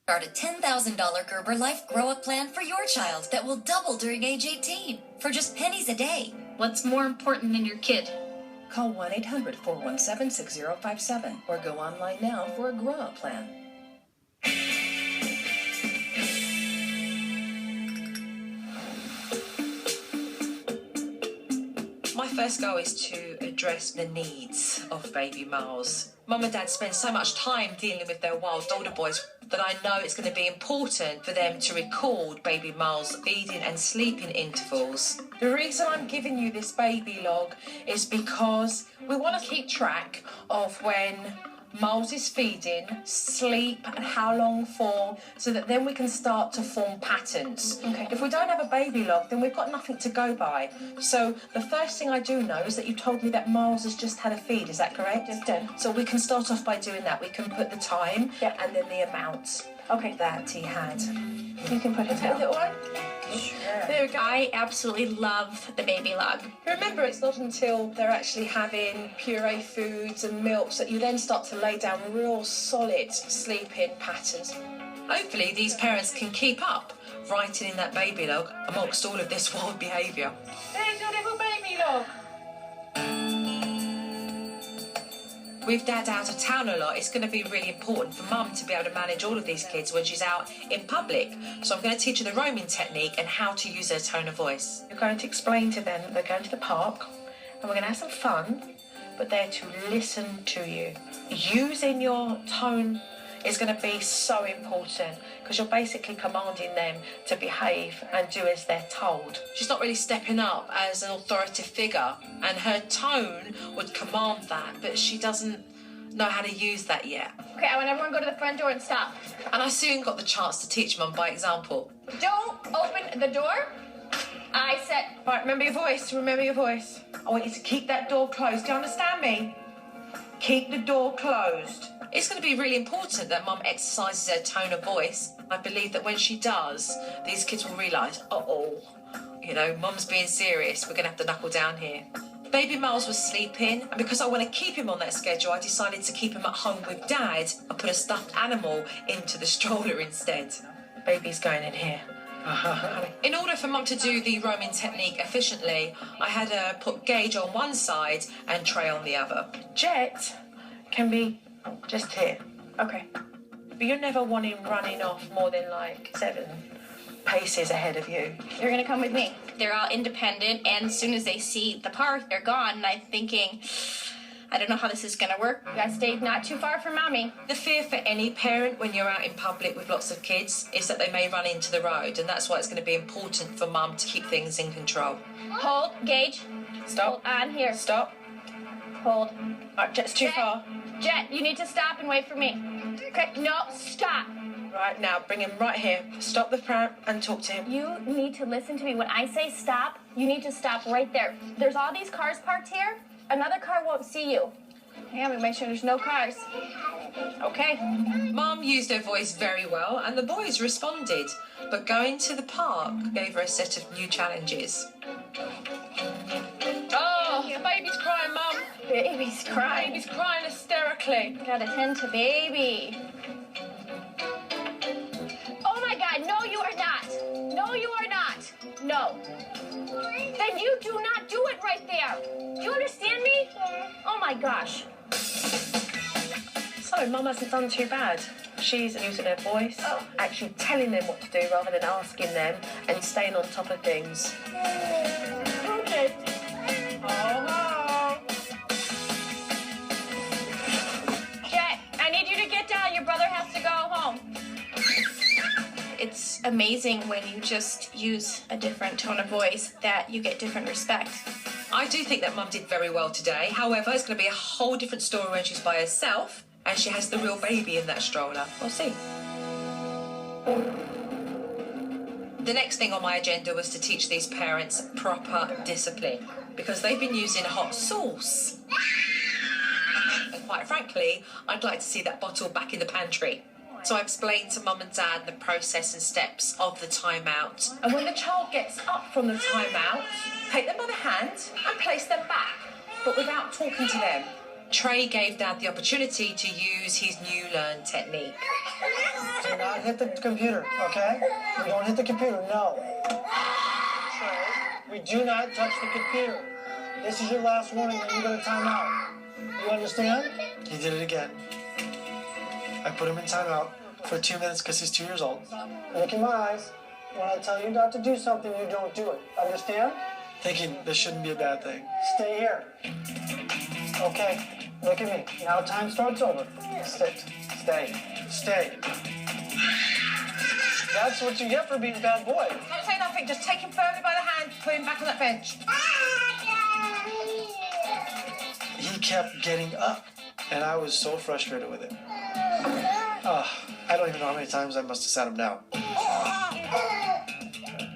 Start a $10,000 Gerber Life grow-up plan for your child that will double during age 18 for just pennies a day. What's more important than your kid? Call 1-800-417-6057 or go online now for a grow-up plan. My first goal is to address the needs of baby males. Mum and Dad spend so much time dealing with their wild older boys that I know it's going to be important for them to record baby males' feeding and sleeping intervals. The reason I'm giving you this baby log is because we want to keep track of when Miles is feeding, sleep, and how long for, so that then we can start to form patterns. Okay. If we don't have a baby log, then we've got nothing to go by. So the first thing I do know is that you told me that Miles has just had a feed, is that correct? Just done. So we can start off by doing that. We can put the time and then the amount that he had. You can put it down. Little one? There we go. I absolutely love the baby log. Remember, it's not until they're actually having puree foods and milks that you then start to lay down real solid sleeping patterns. Hopefully these parents can keep up writing in that baby log amongst all of this wild behaviour. There's your little baby log. With Dad out of town a lot, it's going to be really important for Mum to be able to manage all of these kids when she's out in public. So I'm going to teach her the roaming technique and how to use her tone of voice. You're going to explain to them that they're going to the park and we're going to have some fun, but they're to listen to you. Using your tone is going to be so important because you're basically commanding them to behave and do as they're told. She's not really stepping up as an authoritative figure, and her tone would command that, but she doesn't know how to use that yet. Okay, I want everyone to go to the front door and stop. And I soon got the chance to teach Mum by example. Don't open the door. I said... Right, remember your voice, remember your voice. I want you to keep that door closed. Do you understand me? Keep the door closed. It's going to be really important that Mum exercises her tone of voice. I believe that when she does, these kids will realise, Mum's being serious. We're going to have to knuckle down here. Baby Miles was sleeping, and because I want to keep him on that schedule, I decided to keep him at home with Dad and put a stuffed animal into the stroller instead. Baby's going in here. In order for Mum to do the roaming technique efficiently, I had her put Gage on one side and Trey on the other. Jet can be just here. Okay. But you never want him running off more than 7 paces ahead of you. You're going to come with me. They're all independent, and as soon as they see the park, they're gone. And I'm thinking, I don't know how this is going to work. You guys stay not too far from Mommy. The fear for any parent when you're out in public with lots of kids is that they may run into the road, and that's why it's going to be important for Mum to keep things in control. Hold, Gage. Stop. Hold on here. Stop. Hold. Right, Jet's too far. Jet, you need to stop and wait for me. Okay, no, stop. Right, now bring him right here. Stop the pram and talk to him. You need to listen to me. When I say stop, you need to stop right there. There's all these cars parked here. Another car won't see you. Yeah, we make sure there's no cars. Okay. Mum used her voice very well, and the boys responded. But going to the park gave her a set of new challenges. Oh, the baby's crying, Mum. Baby's crying. Baby's crying hysterically. Gotta tend to baby. Oh my God, no you are not. No you are not. No. Then you do not do it right there. Do you understand me? Oh my gosh. So, Mum hasn't done too bad. She's using her voice, actually telling them what to do rather than asking them, and staying on top of things. Okay. Oh. Jet, I need you to get down. Your brother has to go home. It's amazing when you just use a different tone of voice that you get different respect. I do think that Mum did very well today. However, it's going to be a whole different story when she's by herself and she has the real baby in that stroller. We'll see. The next thing on my agenda was to teach these parents proper discipline because they've been using hot sauce. And quite frankly, I'd like to see that bottle back in the pantry. So I explained to Mum and Dad the process and steps of the timeout. And when the child gets up from the timeout, take them by the hand and place them back, but without talking to them. Trey gave Dad the opportunity to use his new learned technique. Do not hit the computer, okay? We don't hit the computer, no. Trey, we do not touch the computer. This is your last warning and you go to timeout. You understand? He did it again. I put him in timeout for 2 minutes because he's 2 years old. Look in my eyes. When I tell you not to do something, you don't do it. Understand? Thinking this shouldn't be a bad thing. Stay here. Okay, look at me. Now time starts over. Sit. Stay. That's what you get for being a bad boy. Don't say nothing. Just take him firmly by the hand, put him back on that bench. He kept getting up, and I was so frustrated with it. I don't even know how many times I must have sat him down.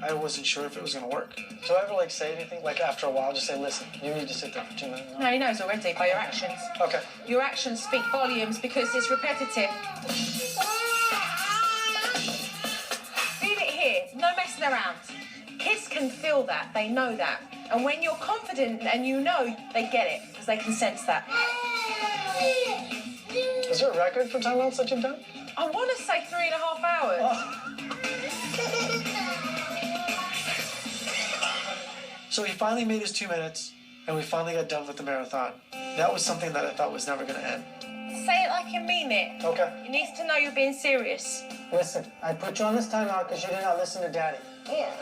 I wasn't sure if it was going to work. So I ever say anything, after a while, just say, listen, you need to sit there for 2 minutes. No, he knows already by your actions. Okay. Your actions speak volumes because it's repetitive. Leave it here. No messing around. Kids can feel that. They know that. And when you're confident and you know, they get it because they can sense that. Is there a record for timeouts that you've done? I want to say 3.5 hours. So he finally made his 2 minutes, and we finally got done with the marathon. That was something that I thought was never going to end. Say it like you mean it. Okay. He needs to know you're being serious. Listen, I put you on this timeout because you did not listen to Daddy. Yeah.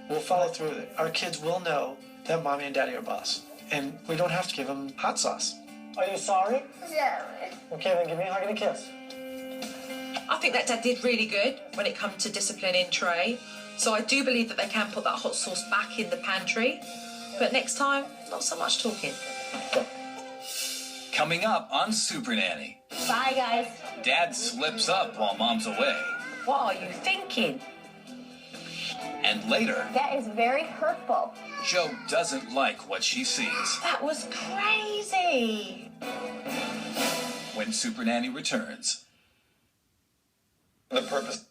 We'll follow through with it. Our kids will know that Mommy and Daddy are boss, and we don't have to give them hot sauce. Are you sorry? Sorry. Okay, then give me a hug and a kiss. I think that Dad did really good when it comes to disciplining Trey. So I do believe that they can put that hot sauce back in the pantry. But next time, not so much talking. Coming up on Supernanny. Bye, guys. Dad slips up while Mom's away. What are you thinking? And later, That is very hurtful. Joe doesn't like what she sees. That was crazy. When Supernanny returns. The purpose